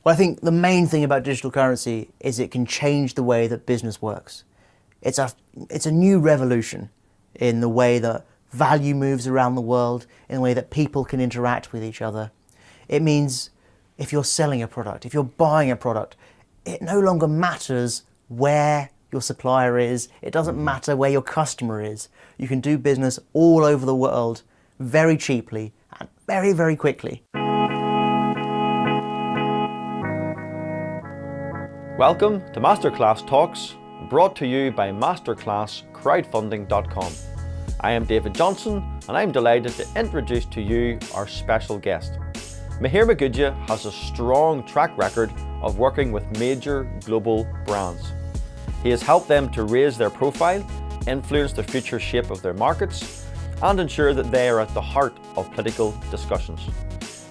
Well, I think the main thing about digital currency is it can change the way that business works. It's a new revolution in the way that value moves around the world, in the way that people can interact with each other. It means if you're selling a product, if you're buying a product, it no longer matters where your supplier is. It doesn't matter where your customer is. You can do business all over the world very cheaply and very, very quickly. Welcome to Masterclass Talks, brought to you by Masterclass Crowdfunding.com. I am David Johnson, and I'm delighted to introduce to you our special guest. Mihir Magudia has a strong track record of working with major global brands. He has helped them to raise their profile, influence the future shape of their markets, and ensure that they are at the heart of political discussions.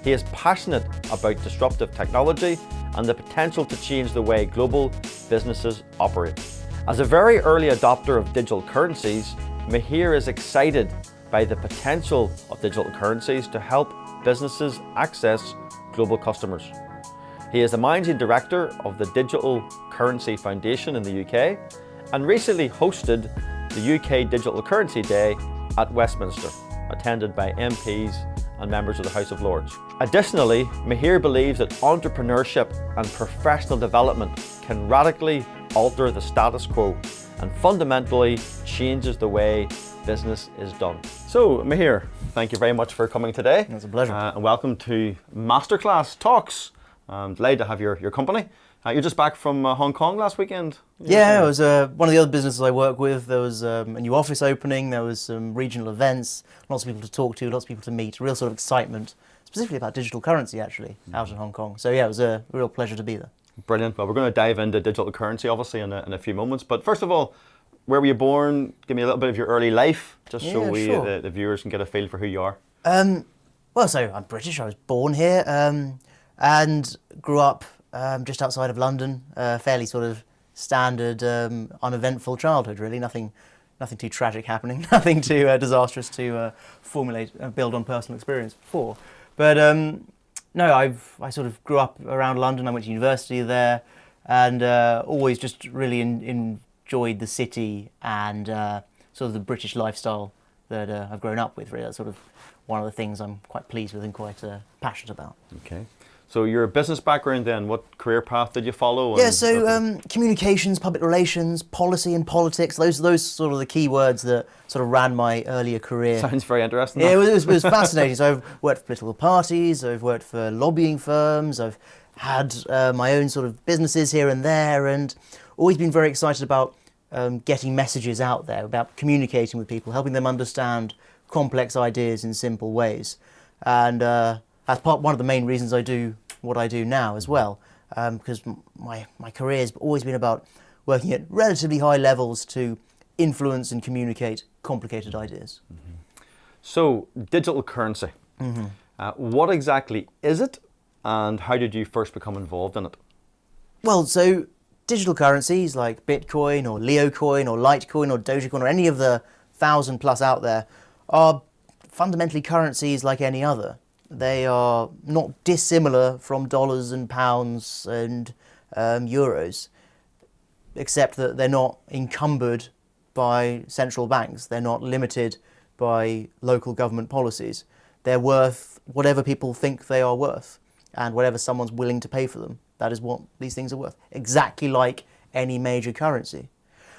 He is passionate about disruptive technology and the potential to change the way global businesses operate. As a very early adopter of digital currencies, Mihir is excited by the potential of digital currencies to help businesses access global customers. He is the managing director of the Digital Currency Foundation in the UK and recently hosted the UK Digital Currency Day at Westminster, attended by MPs and members of the House of Lords. Additionally, Mihir believes that entrepreneurship and professional development can radically alter the status quo and fundamentally changes the way business is done. So, Mihir, thank you very much for coming today. It's a pleasure. And welcome to Masterclass Talks. I'm delighted to have your company. You're just back from Hong Kong last weekend? Yeah, it was one of the other businesses I work with. There was a new office opening, there was some regional events, lots of people to talk to, lots of people to meet, real sort of excitement, specifically about digital currency actually, out in Hong Kong. So yeah, it was a real pleasure to be there. Brilliant. Well, we're going to dive into digital currency obviously in a few moments, but first of all, where were you born? Give me a little bit of your early life, just so the viewers can get a feel for who you are. Well, so I'm British, I was born here and grew up just outside of London, fairly sort of standard, uneventful childhood really, nothing too tragic happening, nothing too disastrous to build on personal experience before. But no, I sort of grew up around London, I went to university there and always just really enjoyed the city and sort of the British lifestyle that I've grown up with really. That's sort of one of the things I'm quite pleased with and quite passionate about. Okay. So your business background then, what career path did you follow? Yeah, so communications, public relations, policy and politics, those sort of the key words that sort of ran my earlier career. Sounds very interesting. Yeah, it was fascinating. So I've worked for political parties, I've worked for lobbying firms, I've had my own sort of businesses here and there, and always been very excited about getting messages out there, about communicating with people, helping them understand complex ideas in simple ways. And that's one of the main reasons I do what I do now as well, because my career has always been about working at relatively high levels to influence and communicate complicated ideas. Mm-hmm. So, digital currency. Mm-hmm. What exactly is it, and how did you first become involved in it? Well, so digital currencies like Bitcoin or Leocoin or Litecoin or Dogecoin or any of the 1,000 plus out there are fundamentally currencies like any other. They are not dissimilar from dollars and pounds and euros, except that they're not encumbered by central banks. They're not limited by local government policies. They're worth whatever people think they are worth and whatever someone's willing to pay for them. That is what these things are worth, exactly like any major currency.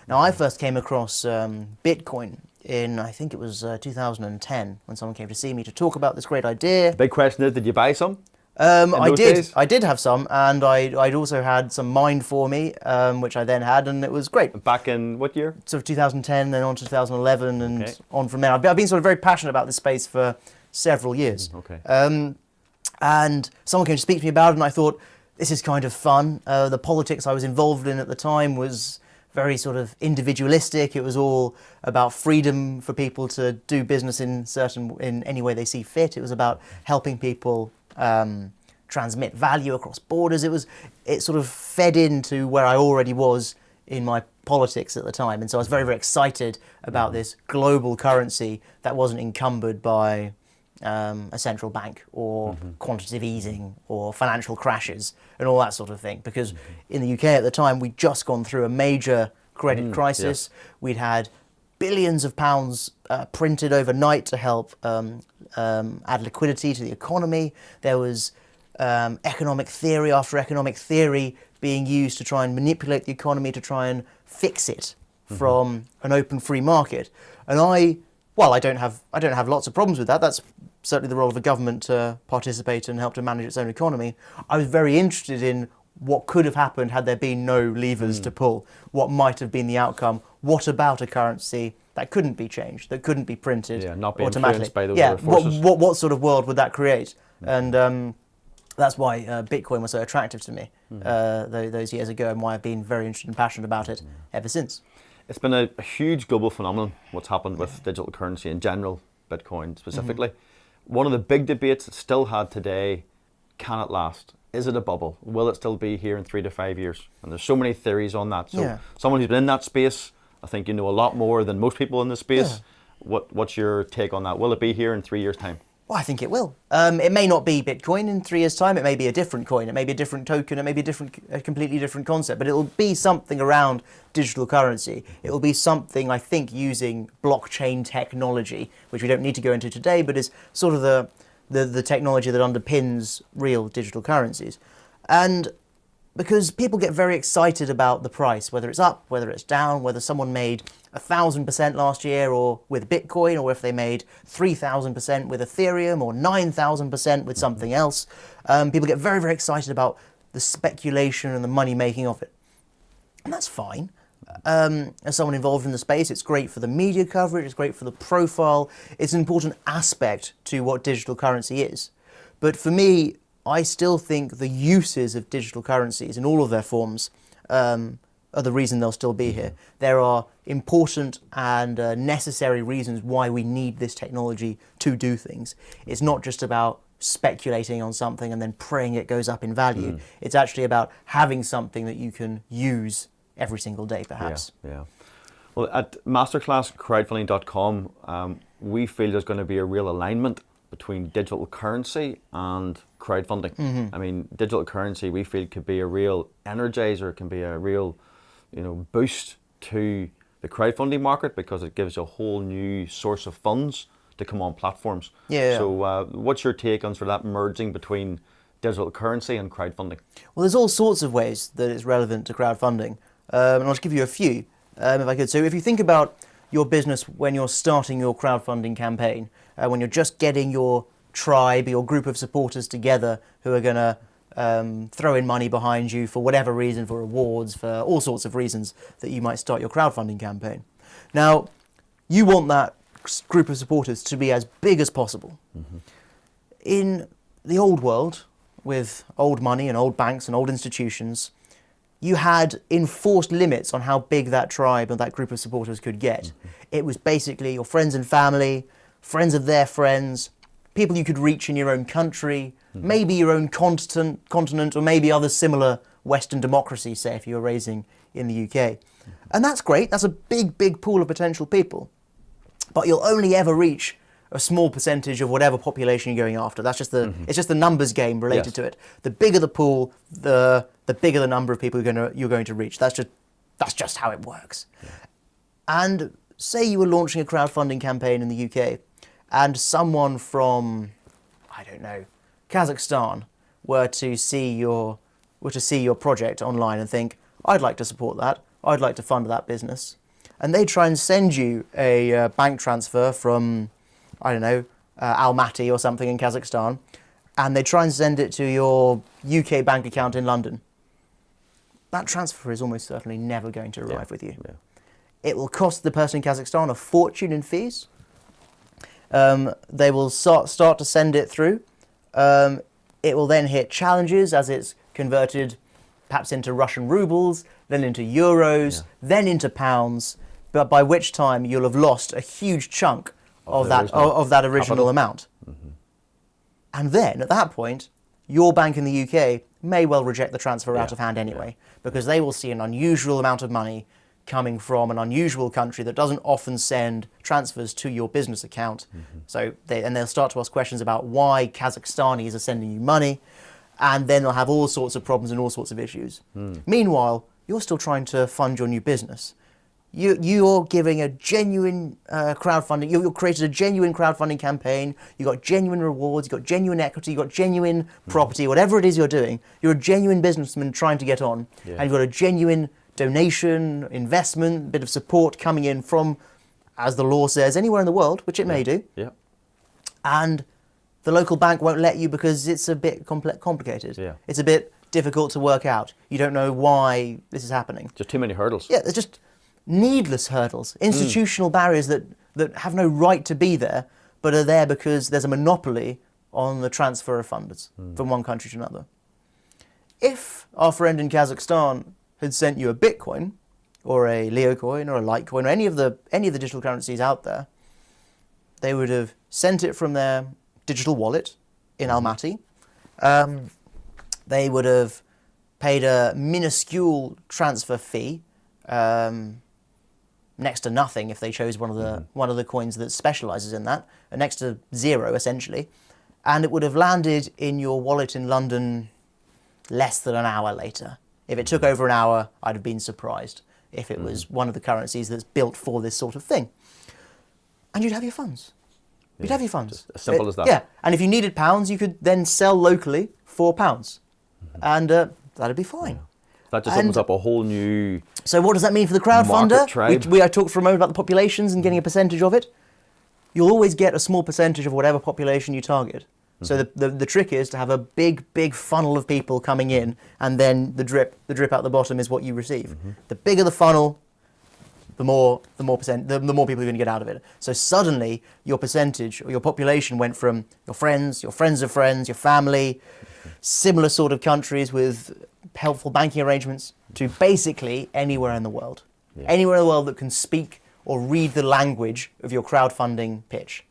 Now, I first came across Bitcoin in, I think it was 2010, when someone came to see me to talk about this great idea. The big question is, did you buy some? I did. Days? I did have some, and I'd also had some mined for me, which I then had, and it was great. Back in what year? Sort of 2010, then on to 2011, and on from there. I've been sort of very passionate about this space for several years. Okay. And someone came to speak to me about it, and I thought, this is kind of fun. The politics I was involved in at the time was very sort of individualistic. It was all about freedom for people to do business in any way they see fit. It was about helping people transmit value across borders. It sort of fed into where I already was in my politics at the time, and so I was very, very excited about this global currency that wasn't encumbered by a central bank or quantitative easing or financial crashes and all that sort of thing. Because in the UK at the time, we'd just gone through a major credit crisis. Yes. We'd had billions of pounds printed overnight to help add liquidity to the economy. There was economic theory after economic theory being used to try and manipulate the economy, to try and fix it from an open free market. And I don't have lots of problems with that. That's certainly the role of a government to participate and help to manage its own economy. I was very interested in what could have happened had there been no levers to pull. What might have been the outcome? What about a currency that couldn't be changed, that couldn't be printed not be automatically? influenced by those other forces. What sort of world would that create? And that's why Bitcoin was so attractive to me those years ago, and why I've been very interested and passionate about it ever since. It's been a huge global phenomenon, what's happened with digital currency in general, Bitcoin specifically. One of the big debates that's still had today, can it last? Is it a bubble? Will it still be here in 3 to 5 years? And there's so many theories on that. So someone who's been in that space, I think you know a lot more than most people in this space. What's your take on that? Will it be here in 3 years' time? Well, I think it will. It may not be Bitcoin in 3 years' time. It may be a different coin. It may be a different token. It may be a completely different concept. But it will be something around digital currency. It will be something, I think, using blockchain technology, which we don't need to go into today, but is sort of the technology that underpins real digital currencies. And because people get very excited about the price, whether it's up, whether it's down, whether someone made 1,000% last year or with Bitcoin, or if they made 3,000% with Ethereum or 9,000% with something else. People get very, very excited about the speculation and the money making of it. And that's fine. As someone involved in the space, it's great for the media coverage, it's great for the profile, it's an important aspect to what digital currency is. But for me, I still think the uses of digital currencies in all of their forms are the reason they'll still be here. There are important and necessary reasons why we need this technology to do things. It's not just about speculating on something and then praying it goes up in value. It's actually about having something that you can use every single day, perhaps. Yeah. Well, at masterclasscrowdfunding.com, we feel there's going to be a real alignment between digital currency and crowdfunding. I mean, digital currency we feel could be a real energizer, can be a real, boost to the crowdfunding market, because it gives a whole new source of funds to come on platforms. So what's your take on sort of that merging between digital currency and crowdfunding? Well, there's all sorts of ways that it's relevant to crowdfunding. And I'll just give you a few, if I could. So if you think about your business when you're starting your crowdfunding campaign, when you're just getting your tribe, your group of supporters together who are going to throw in money behind you for whatever reason, for rewards, for all sorts of reasons that you might start your crowdfunding campaign. Now, you want that group of supporters to be as big as possible. In the old world, with old money and old banks and old institutions, you had enforced limits on how big that tribe and that group of supporters could get. It was basically your friends and family, friends of their friends, people you could reach in your own country, maybe your own continent, or maybe other similar Western democracies, say if you were raising in the UK. And that's great. That's a big, big pool of potential people. But you'll only ever reach a small percentage of whatever population you're going after. That's just it's just the numbers game related to it. The bigger the pool, the bigger the number of people you're going to reach. That's just how it works. And say you were launching a crowdfunding campaign in the UK, and someone from, I don't know, Kazakhstan were to see your project online and think, I'd like to support that. I'd like to fund that business. And they try and send you a bank transfer from, I don't know, Almaty or something in Kazakhstan, and they try and send it to your UK bank account in London. That transfer is almost certainly never going to arrive with you. It will cost the person in Kazakhstan a fortune in fees. They will start to send it through. It will then hit challenges as it's converted perhaps into Russian rubles, then into euros, then into pounds, but by which time you'll have lost a huge chunk of that original amount. And then, at that point, your bank in the UK may well reject the transfer out of hand anyway, because they will see an unusual amount of money coming from an unusual country that doesn't often send transfers to your business account. So they'll start to ask questions about why Kazakhstanis are sending you money, and then they'll have all sorts of problems and all sorts of issues. Meanwhile, you're still trying to fund your new business. You're giving a genuine crowdfunding, you've created a genuine crowdfunding campaign, you've got genuine rewards, you've got genuine equity, you've got genuine property, whatever it is you're doing, you're a genuine businessman trying to get on, and you've got a genuine donation, investment, bit of support coming in from, as the law says, anywhere in the world, which it may do. Yeah. And the local bank won't let you because it's a bit complicated. Yeah. It's a bit difficult to work out. You don't know why this is happening. Just too many hurdles. Yeah, there's just needless hurdles, institutional barriers that have no right to be there, but are there because there's a monopoly on the transfer of funds from one country to another. If our friend in Kazakhstan had sent you a Bitcoin, or a Leo coin, or a Litecoin, or any of the digital currencies out there, they would have sent it from their digital wallet in Almaty. They would have paid a minuscule transfer fee, next to nothing if they chose one of the coins that specializes in that, next to zero essentially, and it would have landed in your wallet in London less than an hour later. If it took over an hour, I'd have been surprised if it was one of the currencies that's built for this sort of thing. And you'd have your funds. You'd have your funds. Just as simple as that. Yeah, and if you needed pounds, you could then sell locally for pounds, and that'd be fine. That just opens up a whole new. So what does that mean for the crowdfunder? I talked for a moment about the populations and getting a percentage of it. You'll always get a small percentage of whatever population you target. So the trick is to have a big funnel of people coming in, and then the drip out the bottom is what you receive. The bigger the funnel, the more people you're going to get out of it. So suddenly your percentage or your population went from your friends of friends, your family, similar sort of countries with helpful banking arrangements, to basically anywhere in the world. Anywhere in the world that can speak or read the language of your crowdfunding pitch.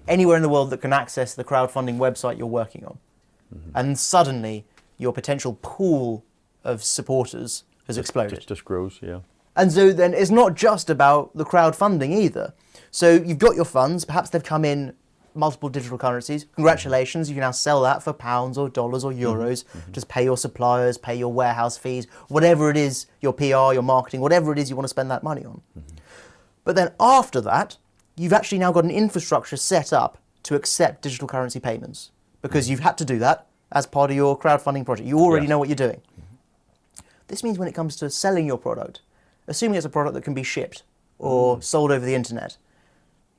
Anywhere in the world that can access the crowdfunding website you're working on. And suddenly your potential pool of supporters has exploded. Just grows, yeah. And so then it's not just about the crowdfunding either. So you've got your funds, perhaps they've come in multiple digital currencies. Congratulations, you can now sell that for pounds or dollars or euros. Just pay your suppliers, pay your warehouse fees, whatever it is, your PR, your marketing, whatever it is you want to spend that money on. But then after that, you've actually now got an infrastructure set up to accept digital currency payments, because you've had to do that as part of your crowdfunding project. You already know what you're doing. This means when it comes to selling your product, assuming it's a product that can be shipped or sold over the internet,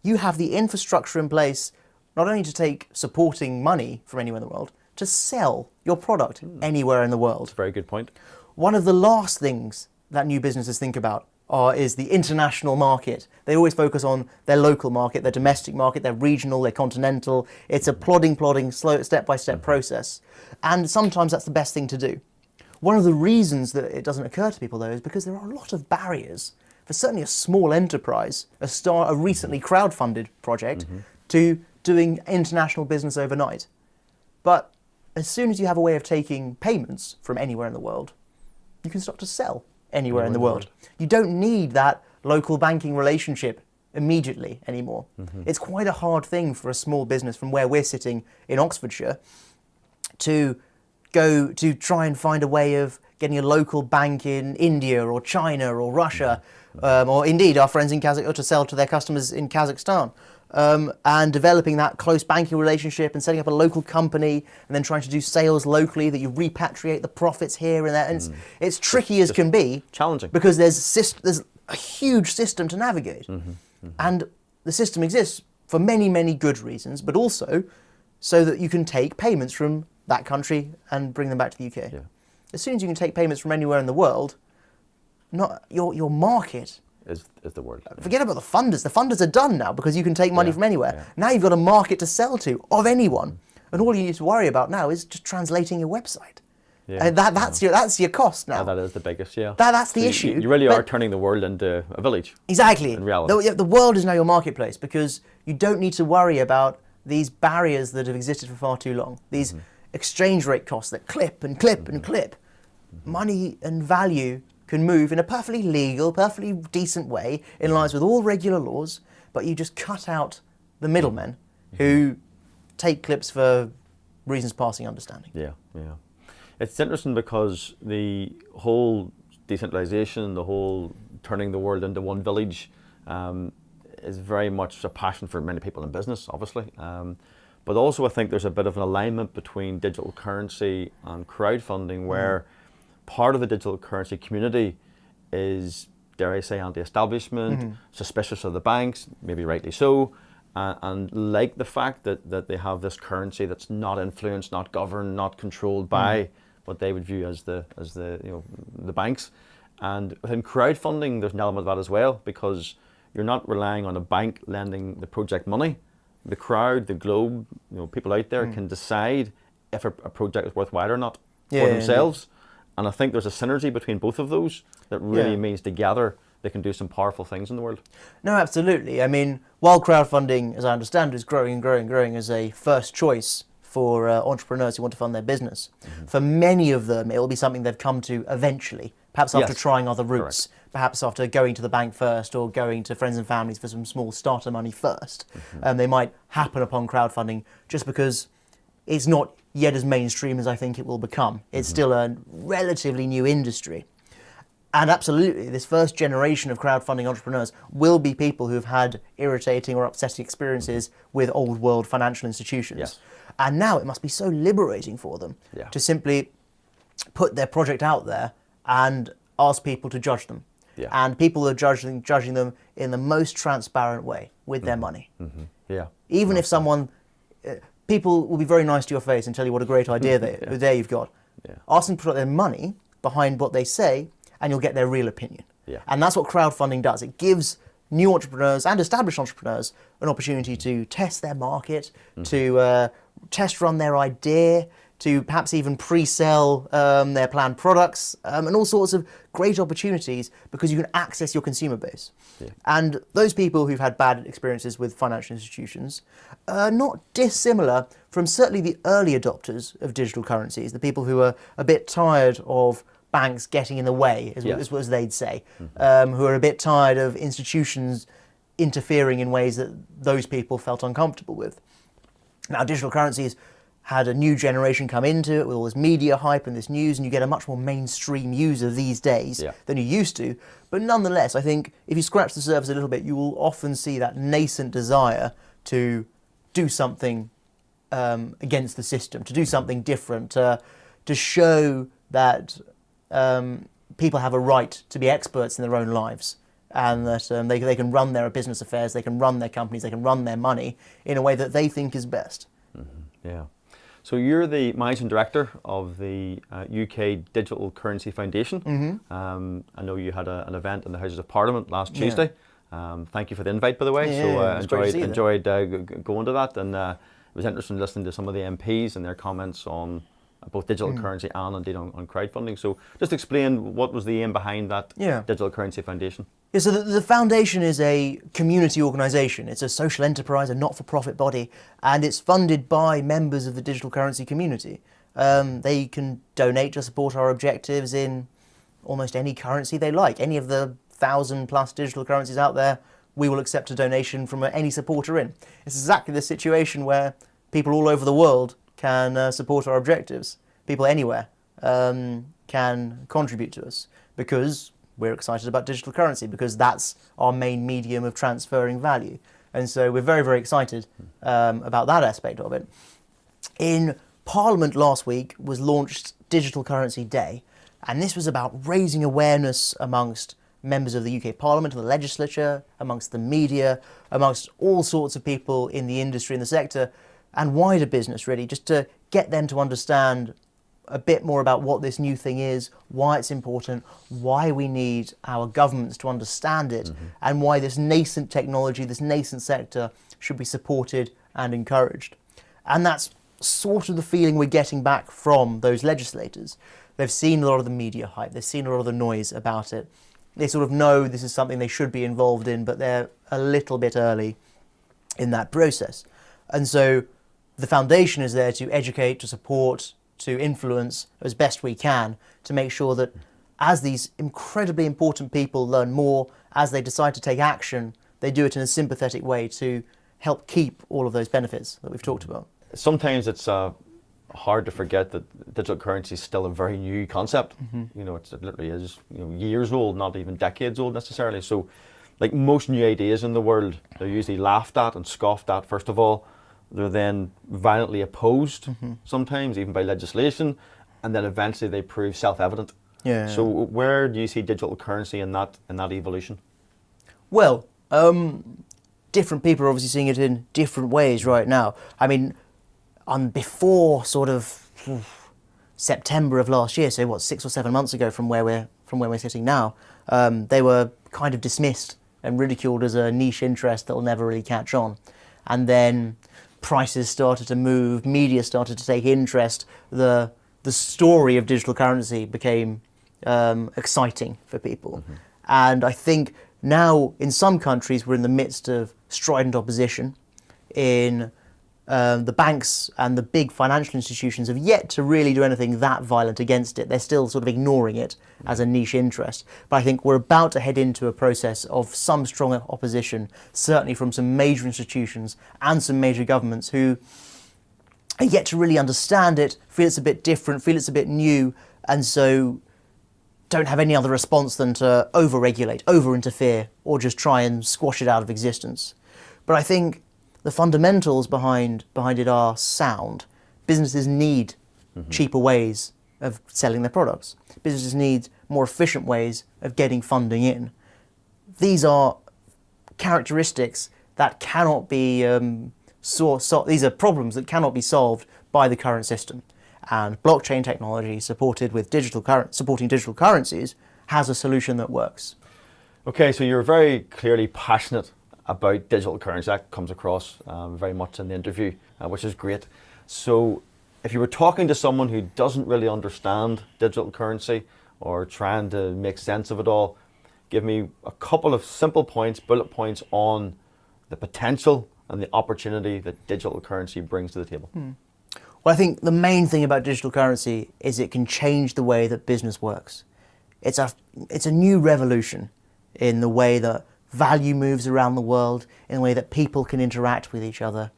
you have the infrastructure in place not only to take supporting money from anywhere in the world, to sell your product anywhere in the world. That's a very good point. One of the last things that new businesses think about is the international market. They always focus on their local market, their domestic market, their regional, their continental. It's a plodding, slow, step-by-step process. And sometimes that's the best thing to do. One of the reasons that it doesn't occur to people, though, is because there are a lot of barriers for certainly a small enterprise, a recently crowdfunded project, to doing international business overnight. But as soon as you have a way of taking payments from anywhere in the world, you can start to sell anywhere in the world. You don't need that local banking relationship immediately anymore. It's quite a hard thing for a small business from where we're sitting in Oxfordshire to go to try and find a way of getting a local bank in India or China or Russia, or indeed our friends in Kazakhstan, to sell to their customers in Kazakhstan. And developing that close banking relationship and setting up a local company and then trying to do sales locally that you repatriate the profits here and there. And it's tricky as can be. Challenging. Because there's a huge system to navigate. And the system exists for many good reasons, but also so that you can take payments from that country and bring them back to the UK. As soon as you can take payments from anywhere in the world, not your market is the word. Forget about the funders. The funders are done now because you can take money from anywhere. Now you've got a market to sell to of anyone, and all you need to worry about now is just translating your website. And that's your cost now. That is the biggest. That's the issue. You really are turning the world into a village. Exactly. In reality, the world is now your marketplace because you don't need to worry about these barriers that have existed for far too long. These exchange rate costs that clip and clip and clip. Money and value can move in a perfectly legal, perfectly decent way, in lines with all regular laws, but you just cut out the middlemen who take clips for reasons passing understanding. Yeah, yeah. It's interesting because the whole decentralization, the whole turning the world into one village, is very much a passion for many people in business, obviously. But also I think there's a bit of an alignment between digital currency and crowdfunding, where part of the digital currency community is, dare I say, anti-establishment, suspicious of the banks, maybe rightly so, and like the fact that they have this currency that's not influenced, not governed, not controlled by what they would view as the the banks. And within crowdfunding, there's an element of that as well, because you're not relying on a bank lending the project money. The crowd, the globe, people out there can decide if a project is worthwhile or not for themselves. And I think there's a synergy between both of those that really means together they can do some powerful things in the world. No, absolutely. I mean, while crowdfunding, as I understand, is growing and growing and growing as a first choice for entrepreneurs who want to fund their business, for many of them it will be something they've come to eventually, perhaps after trying other routes, perhaps after going to the bank first or going to friends and families for some small starter money first. They might happen upon crowdfunding just because it's not yet as mainstream as I think it will become. It's still a relatively new industry. And absolutely, this first generation of crowdfunding entrepreneurs will be people who have had irritating or upsetting experiences with old world financial institutions. Yes. And now it must be so liberating for them to simply put their project out there and ask people to judge them. And people are judging them in the most transparent way with their money. Even if someone, people will be very nice to your face and tell you what a great idea there you've got. Ask them to put their money behind what they say, and you'll get their real opinion. And that's what crowdfunding does. It gives new entrepreneurs and established entrepreneurs an opportunity to test their market, to test run their idea, to perhaps even pre-sell their planned products, and all sorts of great opportunities because you can access your consumer base. And those people who've had bad experiences with financial institutions are not dissimilar from certainly the early adopters of digital currencies, the people who are a bit tired of banks getting in the way, as they'd say, who are a bit tired of institutions interfering in ways that those people felt uncomfortable with. Now, digital currencies had a new generation come into it with all this media hype and this news, and you get a much more mainstream user these days than you used to. But nonetheless, I think if you scratch the surface a little bit, you will often see that nascent desire to do something against the system, to do something different, to show that people have a right to be experts in their own lives, and that they can run their business affairs, they can run their companies, they can run their money in a way that they think is best. Yeah. So you're the managing director of the UK Digital Currency Foundation. I know you had an event in the Houses of Parliament last Tuesday. Thank you for the invite, by the way. Enjoyed going to that, and it was interesting listening to some of the MPs and their comments on both digital currency and indeed on crowdfunding. So just explain what was the aim behind that Digital Currency Foundation. Yeah, so the foundation is a community organisation. It's a social enterprise, a not-for-profit body, and it's funded by members of the digital currency community. They can donate to support our objectives in almost any currency they like. Any of the 1,000+ digital currencies out there, we will accept a donation from any supporter in. It's exactly the situation where people all over the world can support our objectives. People anywhere can contribute to us because we're excited about digital currency, because that's our main medium of transferring value. And so we're very, very excited about that aspect of it. In Parliament last week was launched Digital Currency Day, and this was about raising awareness amongst members of the UK Parliament and the legislature, amongst the media, amongst all sorts of people in the industry and the sector, and wider business really, just to get them to understand a bit more about what this new thing is, why it's important, why we need our governments to understand it, and why this nascent technology, this nascent sector should be supported and encouraged. And that's sort of the feeling we're getting back from those legislators. They've seen a lot of the media hype, they've seen a lot of the noise about it. They sort of know this is something they should be involved in, but they're a little bit early in that process. And so the foundation is there to educate, to support, to influence as best we can, to make sure that as these incredibly important people learn more, as they decide to take action, they do it in a sympathetic way to help keep all of those benefits that we've talked about. Sometimes it's hard to forget that digital currency is still a very new concept. You know, it literally is, you know, years old, not even decades old necessarily. So, like most new ideas in the world, they're usually laughed at and scoffed at, first of all. They're then violently opposed, sometimes even by legislation, and then eventually they prove self-evident. Yeah. So where do you see digital currency in that evolution? Well, different people are obviously seeing it in different ways right now. I mean, before sort of September of last year, so 6 or 7 months ago from where we're sitting now, they were kind of dismissed and ridiculed as a niche interest that will never really catch on. And then prices started to move, media started to take interest, the story of digital currency became exciting for people. And I think now in some countries we're in the midst of strident opposition. In the banks and the big financial institutions have yet to really do anything that violent against it. They're still sort of ignoring it as a niche interest. But I think we're about to head into a process of some strong opposition, certainly from some major institutions and some major governments who are yet to really understand it, feel it's a bit different, feel it's a bit new, and so don't have any other response than to over-regulate, over-interfere, or just try and squash it out of existence. But I think the fundamentals behind it are sound. Businesses need cheaper ways of selling their products. Businesses need more efficient ways of getting funding in. These are characteristics that cannot be these are problems that cannot be solved by the current system. And blockchain technology supporting digital currencies has a solution that works. Okay, so you're very clearly passionate about digital currency. That comes across very much in the interview, which is great. So if you were talking to someone who doesn't really understand digital currency or trying to make sense of it all, give me a couple of simple points, bullet points on the potential and the opportunity that digital currency brings to the table. Well, I think the main thing about digital currency is it can change the way that business works. It's a new revolution in the way that value moves around the world, in the way that people can interact with each other.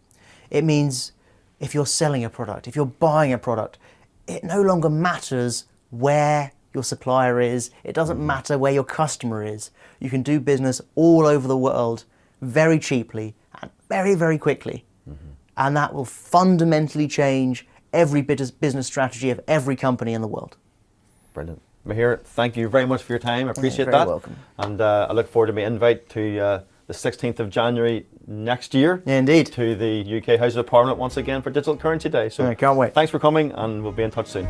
It means if you're selling a product, if you're buying a product, it no longer matters where your supplier is. It doesn't matter where your customer is. You can do business all over the world very cheaply and very, very quickly. And that will fundamentally change every business strategy of every company in the world. Brilliant. Mihir, thank you very much for your time. I appreciate that. You're very welcome. And I look forward to my invite to the 16th of January next year. Yeah, indeed. To the UK House of Parliament once again for Digital Currency Day. So I can't wait. Thanks for coming, and we'll be in touch soon.